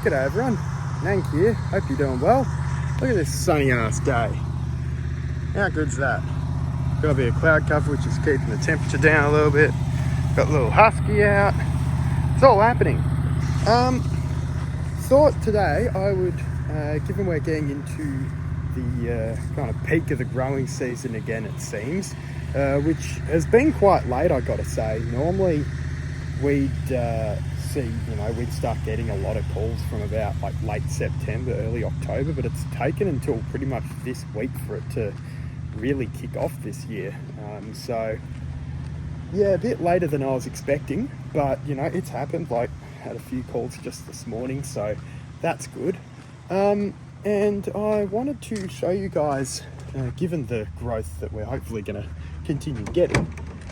G'day everyone, Nank here, hope you're doing well. Look at this sunny ass day. How good's that? Got a bit of cloud cover which is keeping the temperature down a little bit. Got a little husky out. It's all happening. Thought today I would, given we're getting into the kind of peak of the growing season again it seems, which has been quite late I gotta say. Normally we'd we'd start getting a lot of calls from about like late September, early October, but it's taken until pretty much this week for it to really kick off this year. So yeah, a bit later than I was expecting, but it's happened. Like, had a few calls just this morning, so that's good. And I wanted to show you guys, given the growth that we're hopefully going to continue getting,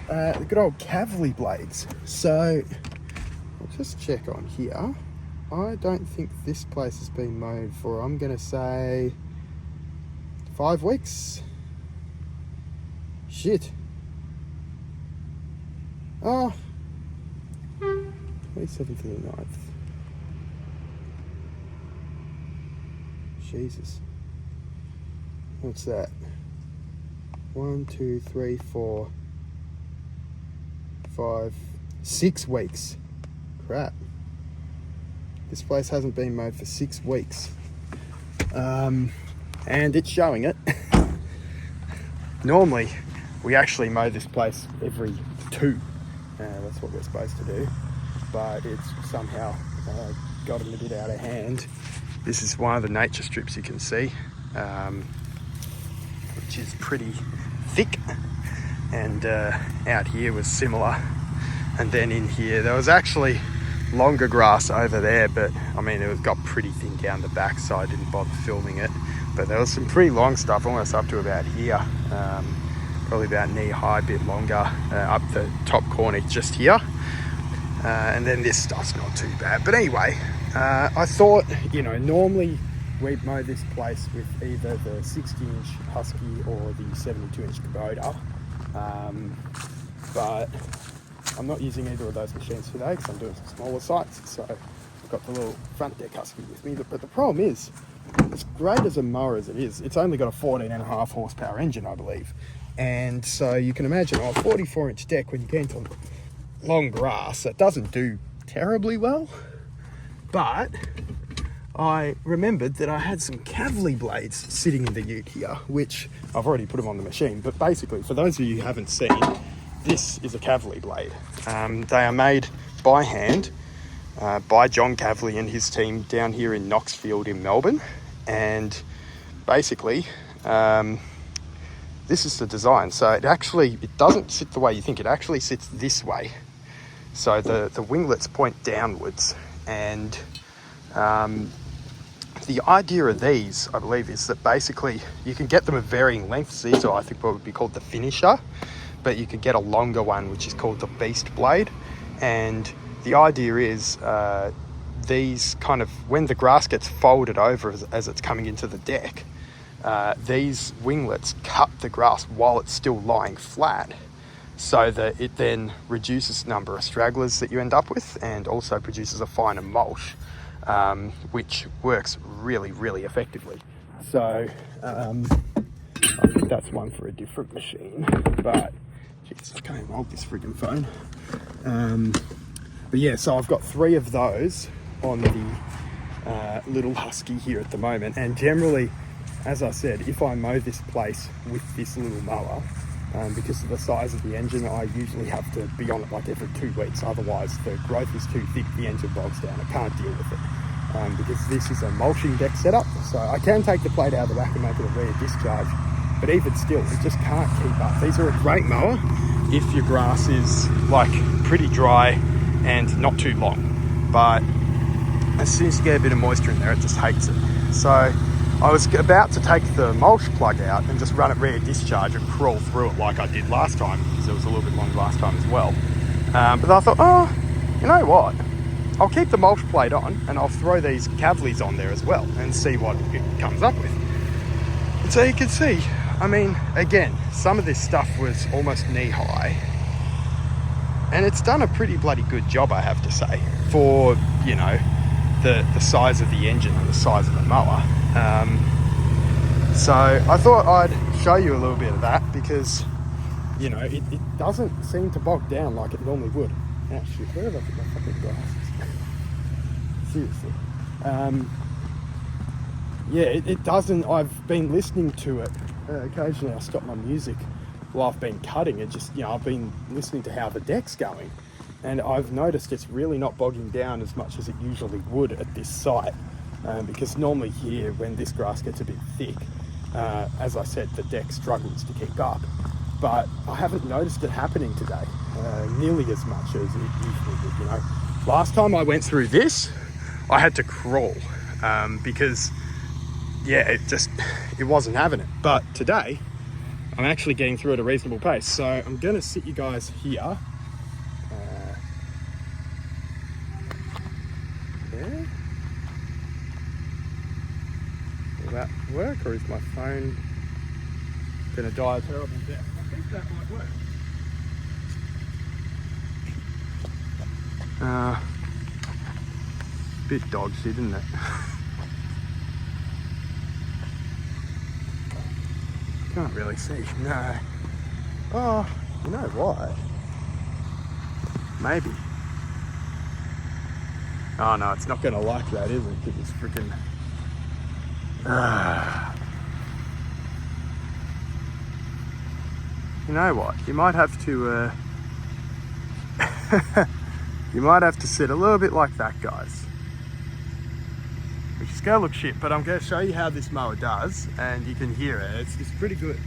the good old cavalry blades. So I'll just check on here. I don't think this place has been mowed for, I'm going to say, 5 weeks. Shit. Oh, 27th to the 9th. Jesus. What's that? 1, 2, 3, 4, 5, 6 weeks. Crap. This place hasn't been mowed for 6 weeks. And it's showing it. Normally, we actually mow this place every 2. That's what we're supposed to do. But it's somehow gotten a bit out of hand. This is one of the nature strips you can see, which is pretty thick. And out here was similar. And then in here, there was actually longer grass over there, but I mean, it got pretty thin down the back, so I didn't bother filming it. But there was some pretty long stuff, almost up to about here. Probably about knee high, a bit longer, up the top corner just here. And then this stuff's not too bad. But anyway, I thought, normally we'd mow this place with either the 60-inch Husky or the 72-inch Kubota. But I'm not using either of those machines today because I'm doing some smaller sites. So I've got the little front deck Husky with me. But the problem is, as great as a mower as it is, it's only got a 14.5 horsepower engine, I believe. And so you can imagine on a 44-inch deck, when you get into long grass, it doesn't do terribly well. But I remembered that I had some cavalry blades sitting in the ute here, which I've already put them on the machine. But basically, for those of you who haven't seen, this is a cavalry blade. They are made by hand by John Cavalier and his team down here in Knoxfield in Melbourne. And basically, this is the design. So it doesn't sit the way you think. It actually sits this way. So the winglets point downwards. And the idea of these, I believe, is that basically you can get them of varying lengths. These are, I think, what would be called the finisher. But you could get a longer one, which is called the beast blade. And the idea is these kind of, when the grass gets folded over as it's coming into the deck, these winglets cut the grass while it's still lying flat, so that it then reduces the number of stragglers that you end up with and also produces a finer mulch, which works really, really effectively. So I think that's one for a different machine, but jeez, I can't even hold this friggin' phone. But yeah, so I've got 3 of those on the little Husky here at the moment, and generally, as I said, if I mow this place with this little mower, because of the size of the engine, I usually have to be on it like every 2 weeks. Otherwise, the growth is too thick, the engine bogs down. I can't deal with it because this is a mulching deck setup. So I can take the plate out of the back and make it a rear discharge, but even still, it just can't keep up. These are a great mower if your grass is like pretty dry and not too long. But as soon as you get a bit of moisture in there, it just hates it. So I was about to take the mulch plug out and just run it rear discharge and crawl through it like I did last time, because it was a little bit long last time as well. But then I thought, you know what? I'll keep the mulch plate on and I'll throw these cavaliers on there as well and see what it comes up with. And so you can see, I mean, again, some of this stuff was almost knee high. And it's done a pretty bloody good job, I have to say, for, the size of the engine and the size of the mower. So I thought I'd show you a little bit of that because, you know, it doesn't seem to bog down like it normally would. Oh shit, where have I put my fucking glasses? Seriously. Yeah, it doesn't. I've been listening to it. Occasionally I stop my music while I've been cutting it. Just, you know, I've been listening to how the deck's going. And I've noticed it's really not bogging down as much as it usually would at this site. Because normally here, when this grass gets a bit thick, as I said, the deck struggles to keep up. But I haven't noticed it happening today, nearly as much as it usually would, you know. Last time I went through this, I had to crawl because, yeah, it wasn't having it. But today, I'm actually getting through at a reasonable pace. So I'm going to sit you guys here. There. Will that work, or is my phone going to die a terrible death? I think that might work. Bit dog shit, isn't it? Can't really see. No. Oh, you know what? Maybe. Oh no, it's not going to like that, is it? Because it's freaking. You know what? You might have to. You might have to sit a little bit like that, guys. Which is going to look shit, but I'm going to show you how this mower does, and you can hear it. It's pretty good.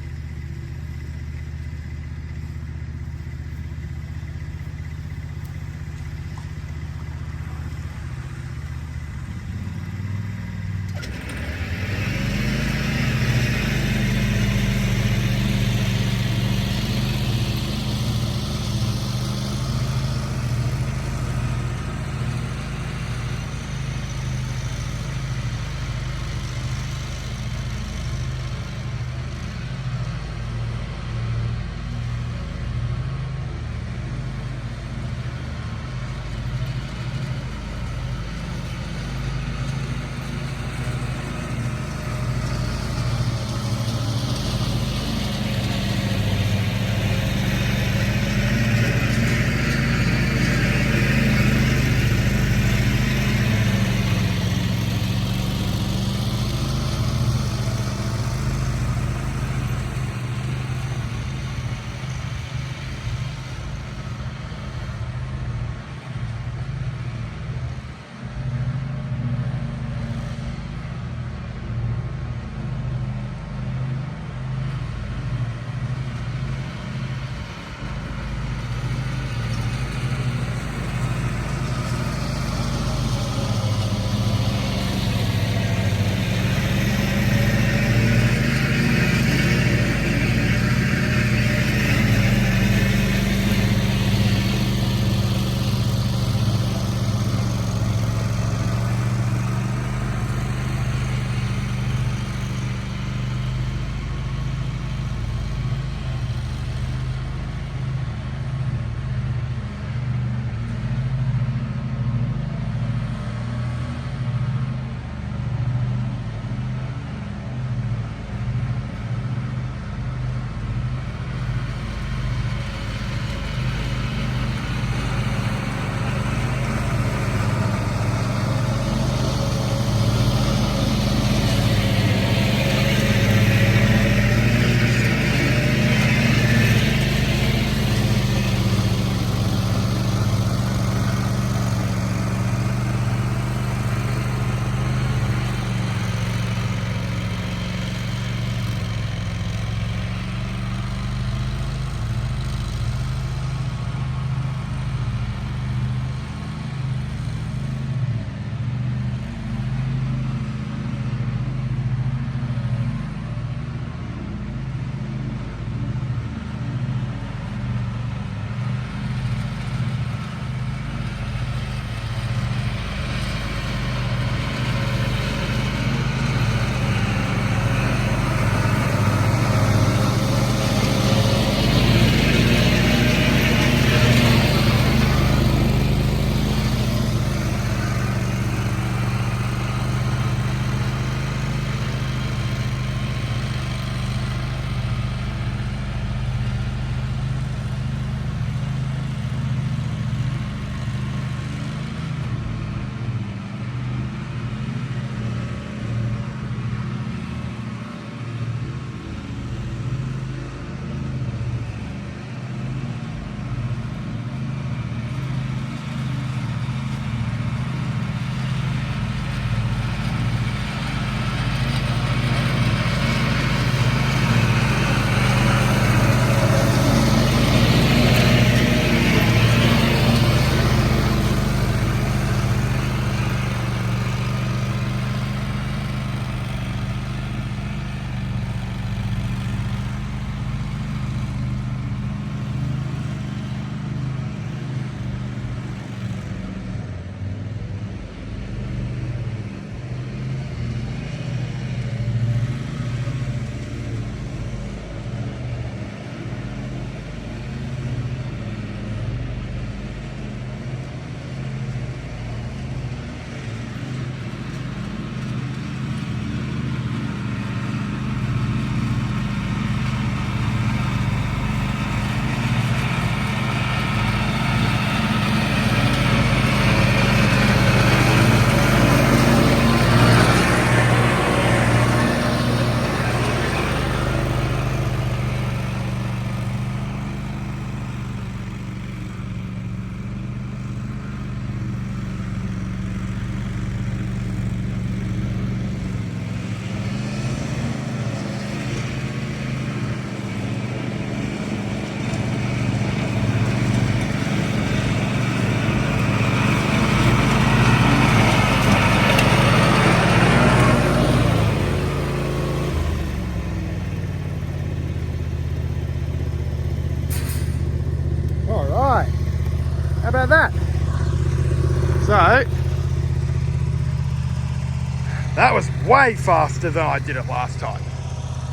That was way faster than I did it last time.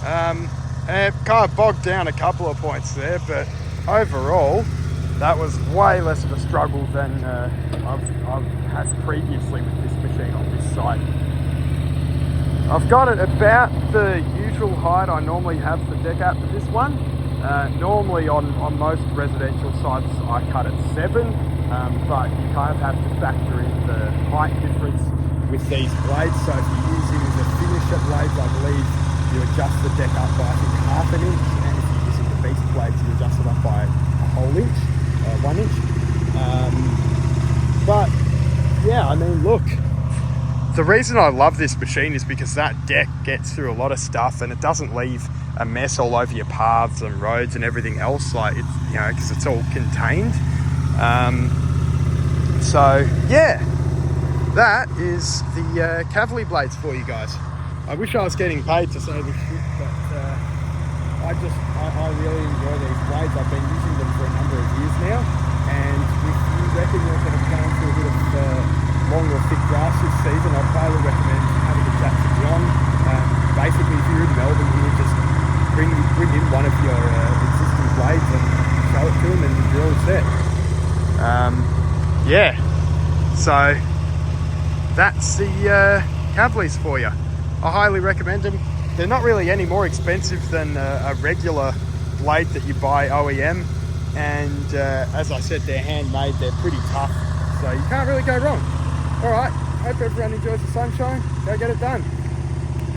And it kind of bogged down a couple of points there, but overall, that was way less of a struggle than I've had previously with this machine on this site. I've got it about the usual height I normally have the deck at for this one. Normally on most residential sites I cut at 7, but you kind of have to factor in the height difference with these blades. So if you're using the finisher blades, I believe you adjust the deck up by I think half an inch, and if you're using the beast blades, you adjust it up by a whole inch, 1 inch. But yeah, I mean, look, the reason I love this machine is because that deck gets through a lot of stuff and it doesn't leave a mess all over your paths and roads and everything else, like it's, you know, because it's all contained. So yeah, that is the Cavalier blades for you guys. I wish I was getting paid to say this shit, but I really enjoy these blades. I've been using them for a number of years now, and if you reckon you're going to be going through a bit of long or thick grass this season, I'd highly recommend having a chat to John. Basically, if you're in Melbourne here, just bring in one of your existing blades and show it to him, and you're all set. Yeah, so that's the Cavaliers for you. I highly recommend them. They're not really any more expensive than a regular blade that you buy OEM, and as I said, they're handmade, they're pretty tough, so you can't really go wrong. Alright, hope everyone enjoys the sunshine. Go get it done.